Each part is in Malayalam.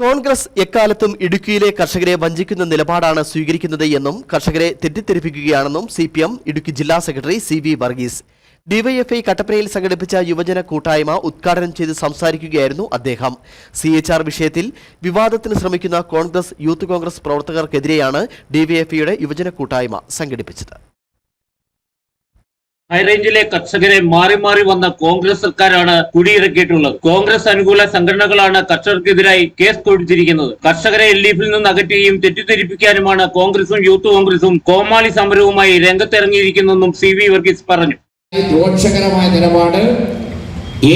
കോൺഗ്രസ് എക്കാലത്തും ഇടുക്കിയിലെ കർഷകരെ വഞ്ചിക്കുന്ന നിലപാടാണ് സ്വീകരിക്കുന്നത് എന്നും കർഷകരെ തെറ്റിദ്ധരിപ്പിക്കുകയാണെന്നും സിപിഎം ഇടുക്കി ജില്ലാ സെക്രട്ടറി സി.വി. വർഗീസ് ഡിവൈഎഫ്ഐ കട്ടപ്പനയിൽ സംഘടിപ്പിച്ച യുവജന കൂട്ടായ്മ ഉദ്ഘാടനം ചെയ്ത് സംസാരിക്കുകയായിരുന്നു അദ്ദേഹം. CHR വിഷയത്തിൽ വിവാദത്തിന് ശ്രമിക്കുന്ന കോൺഗ്രസ് യൂത്ത് കോൺഗ്രസ് പ്രവർത്തകർക്കെതിരെയാണ് ഡിവൈഎഫ്ഐയുടെ യുവജന കൂട്ടായ്മ സംഘടിപ്പിച്ചത്. ഹൈറേഞ്ചിലെ കർഷകരെ മാറി മാറി വന്ന കോൺഗ്രസ് സർക്കാരാണ് കുടിയിറക്കിയിട്ടുള്ളത്. കോൺഗ്രസ് അനുകൂല സംഘടനകളാണ് കർഷകർക്കെതിരായി കേസ് കൊടുത്തിരിക്കുന്നത്. കർഷകരെ LDFിൽ നിന്ന് അകറ്റുകയും തെറ്റിദ്ധരിപ്പിക്കാനുമാണ് കോൺഗ്രസും യൂത്ത് കോൺഗ്രസും കോമാളി സമരവുമായി രംഗത്തിറങ്ങിയിരിക്കുന്നതെന്നും സി.വി. വർഗീസ് പറഞ്ഞു. ദോഷകരമായ നിലപാട്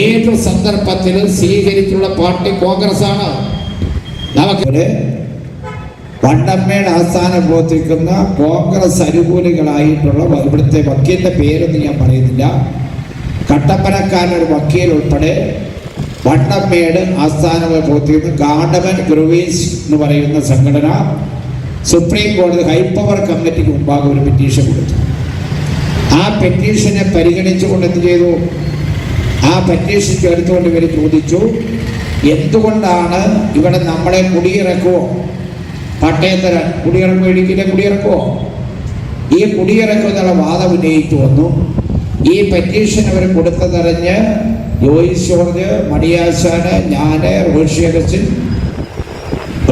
ഏത് സന്ദർഭത്തിലും സ്വീകരിച്ചുള്ള പാർട്ടി കോൺഗ്രസ് ആണ്. നമുക്ക് വണ്ടമ്മയുടെ ആസ്ഥാനം പ്രവർത്തിക്കുന്ന കോൺഗ്രസ് അനുകൂലികളായിട്ടുള്ള ഇവിടുത്തെ വക്കീലിന്റെ പേരൊന്നും ഞാൻ പറയുന്നില്ല, കട്ടപ്പനക്കാരനൊരു വക്കീൽ ഉൾപ്പെടെ വണ്ടമ്മയുടെ ആസ്ഥാനം പ്രവർത്തിക്കുന്ന ഗാർഡമൻ ഗ്രൂവീസ് എന്ന് പറയുന്ന സംഘടന സുപ്രീം കോടതി ഹൈപ്പവർ കമ്മിറ്റിക്ക് മുമ്പാകെ ഒരു പെറ്റീഷൻ കൊടുത്തു. ആ പെറ്റീഷനെ പരിഗണിച്ചുകൊണ്ട് എന്ത് ചെയ്തു? ആ പെറ്റീഷൻ ചേർത്തുകൊണ്ട് ഇവർ ചോദിച്ചു, എന്തുകൊണ്ടാണ് ഇവിടെ നമ്മളെ കുടിയിറക്കുമോ, പട്ടയത്തര കുടിയിറക്കുമോ, ഇടുക്കിയിലെ കുടിയിറക്കുമോ, ഈ കുടിയിറക്കുമെന്നുള്ള വാദം ഉന്നയിച്ചു വന്നു. ഈ പെറ്റീഷൻ അവർ കൊടുത്തതറിഞ്ഞ് ജോയിസ് ജോർജ്, മണിയാശാന്, ഞാന്, റോഷി അഗസ്റ്റിൻ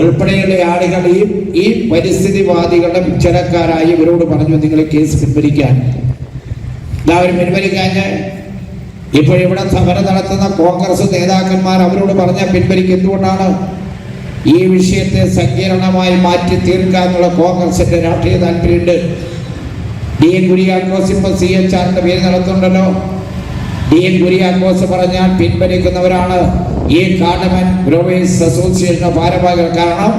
ഉൾപ്പെടെയുള്ള ആളുകൾ ഈ പരിസ്ഥിതിവാദികളുടെ പിച്ചടക്കാരായി ഇവരോട് പറഞ്ഞു, നിങ്ങൾ കേസ് പിൻവലിക്കാൻ. എല്ലാവരും പിൻവലിക്കാഞ്ഞ് ഇപ്പോഴിവിടെ സമരം നടത്തുന്ന കോൺഗ്രസ് നേതാക്കന്മാർ അവരോട് പറഞ്ഞ പിൻവലിക്കുക. എന്തുകൊണ്ടാണ്? ഈ വിഷയത്തെ സങ്കീർണമായി മാറ്റി തീർക്കാന്നുള്ള കോൺഗ്രസിന്റെ രാഷ്ട്രീയ താല്പര്യമുണ്ട്. DN കുര്യാക്കോസ് ഇപ്പോൾ CHRന്റെ പേര് നടത്തുന്നുണ്ടല്ലോ. DN കുര്യാക്കോസ് പറഞ്ഞാൽ പിൻവലിക്കുന്നവരാണ് ഈ ഗാർഡമൻ ഗ്രോവേഴ്സ് അസോസിയേഷന്റെ ഭാരവാഹികൾ. കാരണം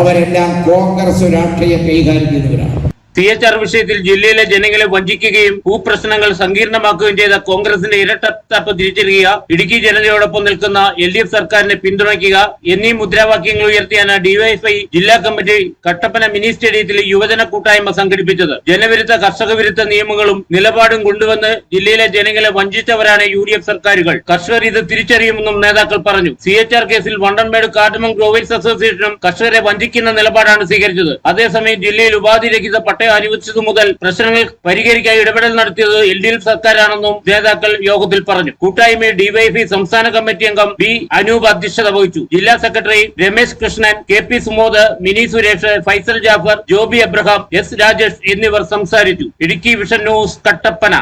അവരെല്ലാം കോൺഗ്രസ് രാഷ്ട്രീയം കൈകാര്യം ചെയ്യുന്നവരാണ്. CHR വിഷയത്തിൽ ജില്ലയിലെ ജനങ്ങളെ വഞ്ചിക്കുകയും ഭൂപ്രശ്നങ്ങൾ സങ്കീർണമാക്കുകയും ചെയ്ത കോൺഗ്രസിന്റെ ഇരട്ടത്താപ്പ് തിരിച്ചറിയുക, ഇടുക്കി ജനതയോടൊപ്പം നിൽക്കുന്ന LDF സർക്കാരിനെ പിന്തുണയ്ക്കുക എന്നീ മുദ്രാവാക്യങ്ങൾ ഉയർത്തിയാണ് ഡിവൈഎഫ്ഐ ജില്ലാ കമ്മിറ്റി കട്ടപ്പന മിനി സ്റ്റേഡിയത്തിൽ യുവജന കൂട്ടായ്മ സംഘടിപ്പിച്ചത്. ജനവിരുദ്ധ കർഷക വിരുദ്ധ നിയമങ്ങളും നിലപാടും കൊണ്ടുവന്ന് ജില്ലയിലെ ജനങ്ങളെ വഞ്ചിച്ചവരാണ് UDF സർക്കാരുകൾ. കർഷകർ ഇത് തിരിച്ചറിയുമെന്നും നേതാക്കൾ പറഞ്ഞു. CHR കേസിൽ വണ്ടൻമേട് കാർഡമൻ ഗ്രോവേഴ്സ് അസോസിയേഷനും കർഷകരെ വഞ്ചിക്കുന്ന നിലപാടാണ് സ്വീകരിച്ചത്. അതേസമയം ജില്ലയിൽ ഉപാധിരഹിത പട്ടയം അനുവദിച്ചതു മുതൽ പ്രശ്നങ്ങൾ പരിഹരിക്കാൻ ഇടപെടൽ നടത്തിയത് LDF സർക്കാരാണെന്നും നേതാക്കൾ യോഗത്തിൽ പറഞ്ഞു. കൂട്ടായ്മ ഡിവൈഎഫ്ഐ സംസ്ഥാന കമ്മിറ്റി അംഗം B. അനൂപ് അധ്യക്ഷത വഹിച്ചു. ജില്ലാ secretary Ramesh Krishnan, KP Sumod, mini Suresh, Faisal Jafar, Joby Abraham, S. Rajesh എന്നിവർ സംസാരിച്ചു. Idukki vision news, Kattappana.